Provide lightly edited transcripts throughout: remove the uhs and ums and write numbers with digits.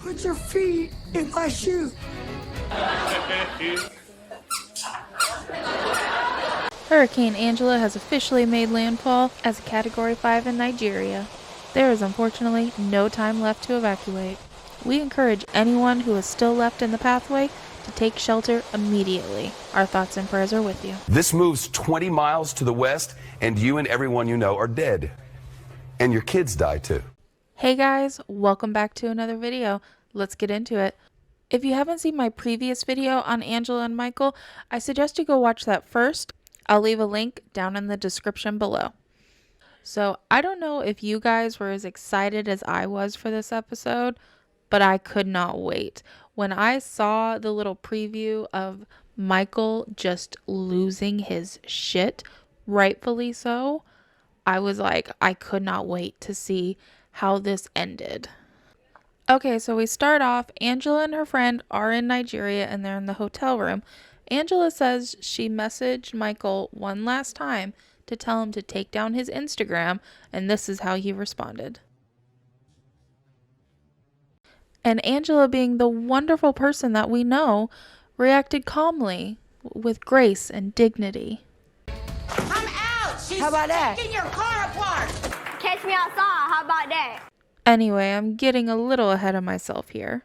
Put your feet in my shoe. Hurricane Angela has officially made landfall as a Category 5 in Nigeria. There is unfortunately no time left to evacuate. We encourage anyone who is still left in the pathway to take shelter immediately. Our thoughts and prayers are with you. This moves 20 miles to the west, and you and everyone you know are dead. And your kids die too. Hey guys, welcome back to another video. Let's get into it. If you haven't seen my previous video on Angela and Michael, I suggest you go watch that first. I'll leave a link down in the description below. So I don't know if you guys were as excited as I was for this episode, but I could not wait. When I saw the little preview of Michael just losing his shit, rightfully so, I was like, I could not wait to see how this ended. Okay, so we start off. Angela and her friend are in Nigeria and they're in the hotel room. Angela says she messaged Michael one last time to tell him to take down his Instagram, and this is how he responded. And Angela, being the wonderful person that we know, reacted calmly, with grace and dignity. I'm out! She's How about that? taking your car apart! Catch me outside, how about that? Anyway, I'm getting a little ahead of myself here.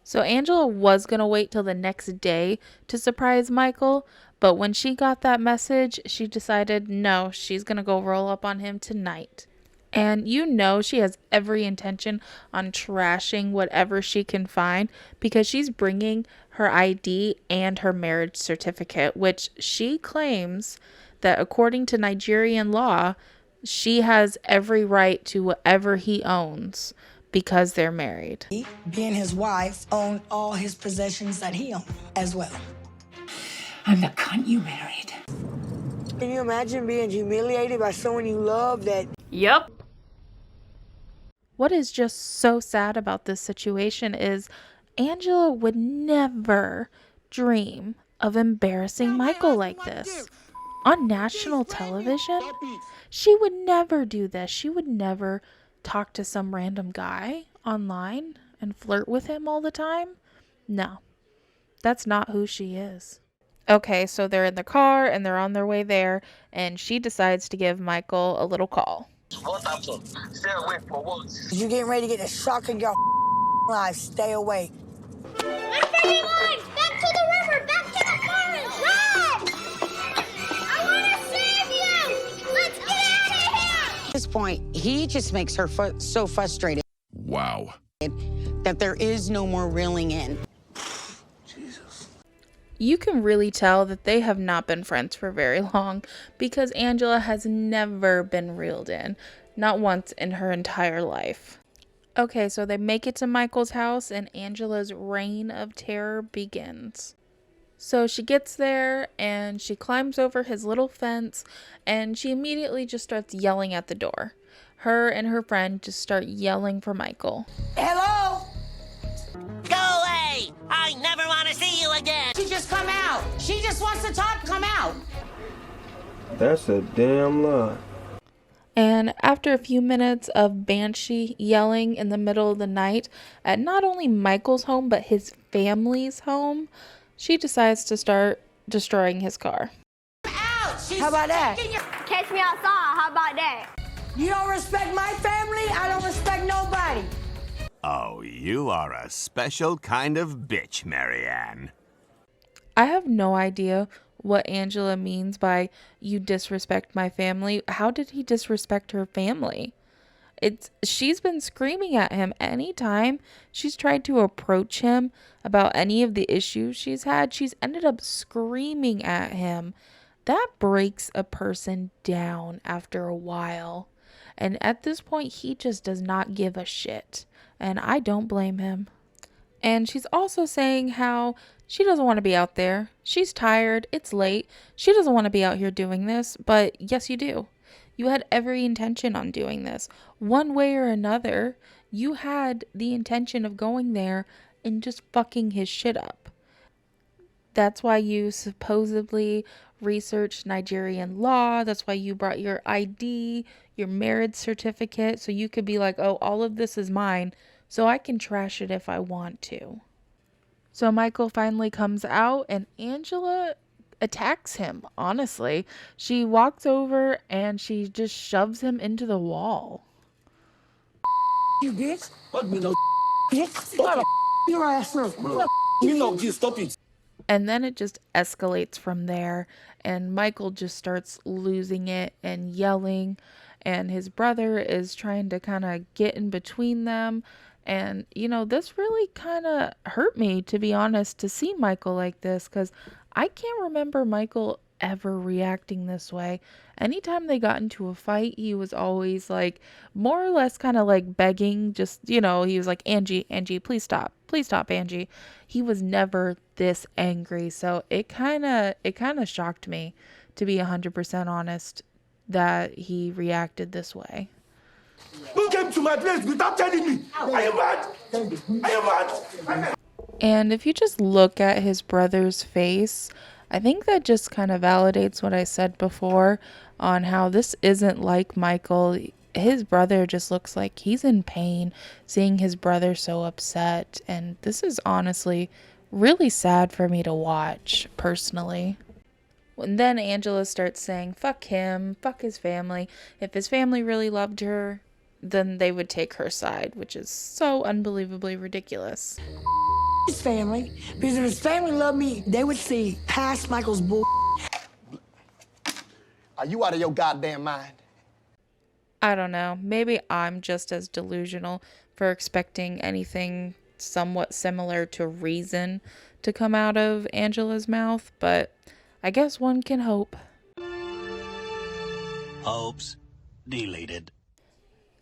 So Angela was going to wait till the next day to surprise Michael, but when she got that message, she decided no, she's going to go roll up on him tonight. And you know she has every intention on trashing whatever she can find because she's bringing her ID and her marriage certificate, which she claims that according to Nigerian law, she has every right to whatever he owns because they're married. Being his wife, owned all his possessions that he owned as well. I'm the cunt you married. Can you imagine being humiliated by someone you love that... Yep. What is just so sad about this situation is Angela would never dream of embarrassing Michael like this. On national television, she would never do this. She would never talk to some random guy online and flirt with him all the time. No, that's not who she is. Okay, so they're in the car and they're on their way there, and she decides to give Michael a little call. What happened? Stay away for what? You getting ready to get a shock in your life. Stay away. I'm turning lines! Back to the river! Back to the forest! Run! I want to save you! Let's get out of here! At this point, he just makes her so frustrated Wow. that there is no more reeling in. You can really tell that they have not been friends for very long because Angela has never been reeled in, not once in her entire life. Okay, so they make it to Michael's house and Angela's reign of terror begins. So she gets there and she climbs over his little fence and she immediately just starts yelling at the door. Her and her friend just start yelling for Michael. Hello? Go away! I never want to see you again! She just come out. She just wants to talk. Come out. That's a damn lie. And after a few minutes of banshee yelling in the middle of the night at not only Michael's home but his family's home, she decides to start destroying his car. I'm out. She's How about that? taking your... Catch me outside, how about that? You don't respect my family, I don't respect nobody. Oh, you are a special kind of bitch, Marianne. I have no idea what Angela means by you disrespect my family. How did he disrespect her family? She's been screaming at him anytime she's tried to approach him about any of the issues she's had. She's ended up screaming at him. That breaks a person down after a while. And at this point, he just does not give a shit. And I don't blame him. And she's also saying how she doesn't want to be out there. She's tired. It's late. She doesn't want to be out here doing this. But yes, you do. You had every intention on doing this. One way or another, you had the intention of going there and just fucking his shit up. That's why you supposedly researched Nigerian law. That's why you brought your ID, your marriage certificate, so you could be like, oh, all of this is mine. so I can trash it if I want to. So Michael finally comes out and Angela attacks him, honestly. She walks over and she just shoves him into the wall. You bitch. What me no bitch? Your ass up. Me no bitch. Stop it. And then it just escalates from there, and Michael just starts losing it and yelling, and his brother is trying to kind of get in between them. And, you know, this really kind of hurt me, to be honest, to see Michael like this, because I can't remember Michael ever reacting this way. Anytime they got into a fight, he was always like more or less kind of like begging, just, you know, he was like, Angie, please stop, Angie. He was never this angry. So it kind of shocked me, to be 100% honest, that he reacted this way. Who came to my place without telling me? Are you mad? Are you mad? And if you just look at his brother's face, I think that just kind of validates what I said before on how this isn't like Michael. His brother just looks like he's in pain, seeing his brother so upset. And this is honestly really sad for me to watch, personally. And then Angela starts saying, fuck him, fuck his family. If his family really loved her, then they would take her side, which is so unbelievably ridiculous. His family, because if his family loved me, they would see past Michael's bull. Are you out of your goddamn mind? I don't know. Maybe I'm just as delusional for expecting anything somewhat similar to reason to come out of Angela's mouth, but I guess one can hope. Hopes deleted.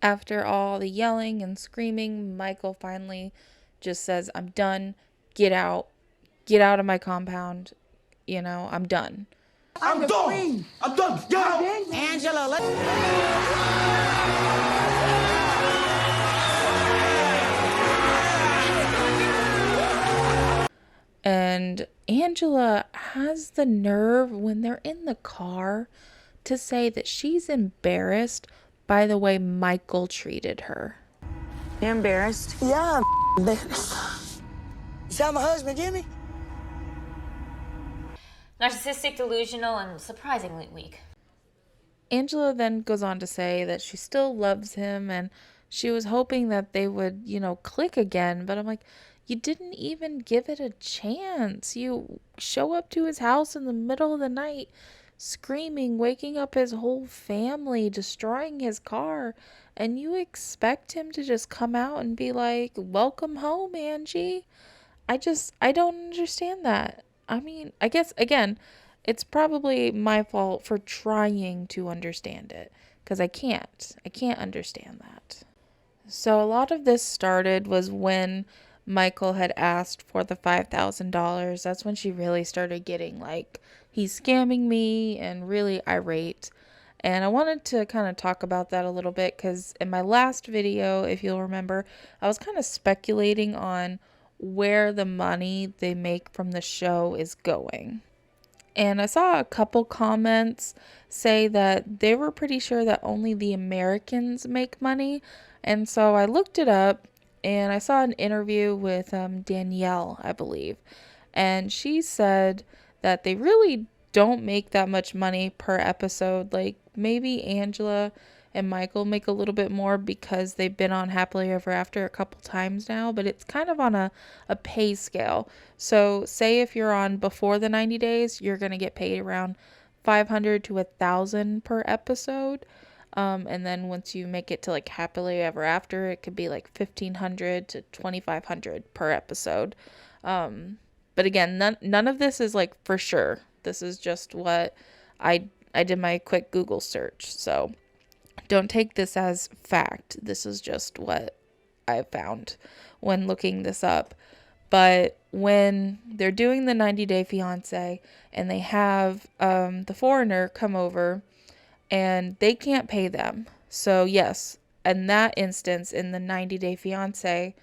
After all the yelling and screaming, Michael finally just says, I'm done. Get out of my compound. You know, I'm done. I'm done. I'm done. Get out. Angela, let's... And Angela has the nerve when they're in the car to say that she's embarrassed by the way Michael treated her. You embarrassed? Yeah, I'm embarrassed. Is that my husband, Jimmy? Narcissistic, delusional, and surprisingly weak. Angela then goes on to say that she still loves him and she was hoping that they would, you know, click again. But I'm like, you didn't even give it a chance. You show up to his house in the middle of the night, screaming, waking up his whole family, destroying his car, and you expect him to just come out and be like, welcome home, Angie. I don't understand that. I mean, I guess, again, it's probably my fault for trying to understand it, because I can't understand that. So a lot of this started was when Michael had asked for the $5,000. That's when she really started getting like, he's scamming me, and really irate. And I wanted to kind of talk about that a little bit because in my last video, if you'll remember, I was kind of speculating on where the money they make from the show is going. And I saw a couple comments say that they were pretty sure that only the Americans make money. And so I looked it up and I saw an interview with Danielle, I believe. And she said that they really don't make that much money per episode. Like maybe Angela and Michael make a little bit more because they've been on Happily Ever After a couple times now, but it's kind of on a pay scale. So say if you're on before the 90 days, you're going to get paid around $500 to $1,000 per episode. And then once you make it to like Happily Ever After, it could be like $1,500 to $2,500 per episode. But again, none of this is like for sure. This is just what I did my quick Google search. So don't take this as fact. This is just what I found when looking this up. But when they're doing the 90-day fiance and they have the foreigner come over and they can't pay them. So yes, in that instance, in the 90-day fiance,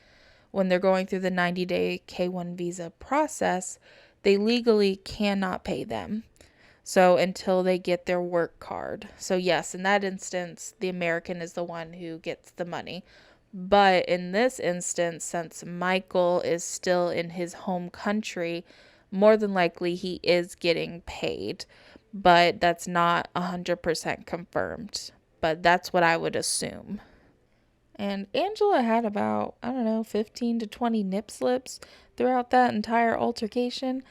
when they're going through the 90-day K-1 visa process, they legally cannot pay them. So until they get their work card. So yes, in that instance, the American is the one who gets the money. But in this instance, since Michael is still in his home country, more than likely he is getting paid. But that's not 100% confirmed. But that's what I would assume. And Angela had about, I don't know, 15 to 20 nip slips throughout that entire altercation.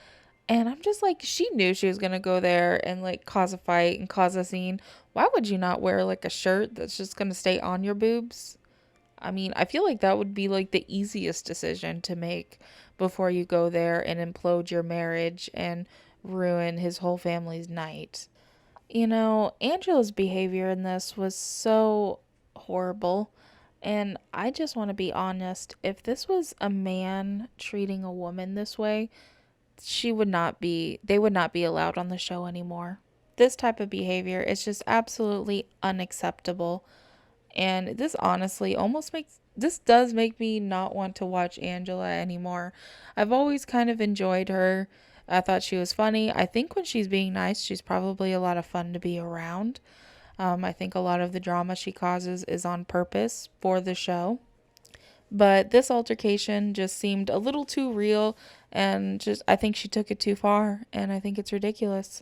And I'm just like, she knew she was going to go there and like cause a fight and cause a scene. Why would you not wear like a shirt that's just going to stay on your boobs? I mean, I feel like that would be like the easiest decision to make before you go there and implode your marriage and ruin his whole family's night. You know, Angela's behavior in this was so horrible. And I just want to be honest, if this was a man treating a woman this way, they would not be allowed on the show anymore. This type of behavior is just absolutely unacceptable. And this honestly this does make me not want to watch Angela anymore. I've always kind of enjoyed her. I thought she was funny. I think when she's being nice, she's probably a lot of fun to be around. I think a lot of the drama she causes is on purpose for the show. But this altercation just seemed a little too real, and I think she took it too far, and I think it's ridiculous.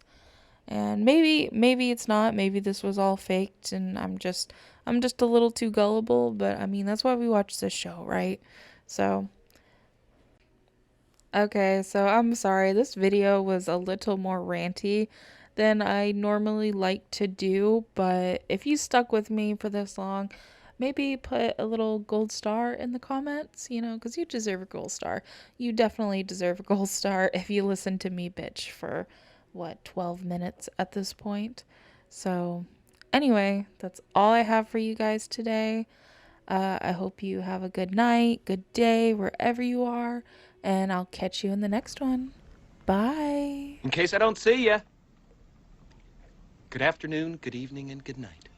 And maybe it's not. Maybe this was all faked and I'm just a little too gullible, but I mean, that's why we watch this show, right? So okay, so I'm sorry. This video was a little more ranty than I normally like to do, but if you stuck with me for this long, maybe put a little gold star in the comments, because you deserve a gold star. You definitely deserve a gold star if you listen to me bitch for 12 minutes at this point. So anyway, that's all I have for you guys today. I hope you have a good night, good day, wherever you are, and I'll catch you in the next one. Bye. In case I don't see ya, good afternoon, good evening, and good night.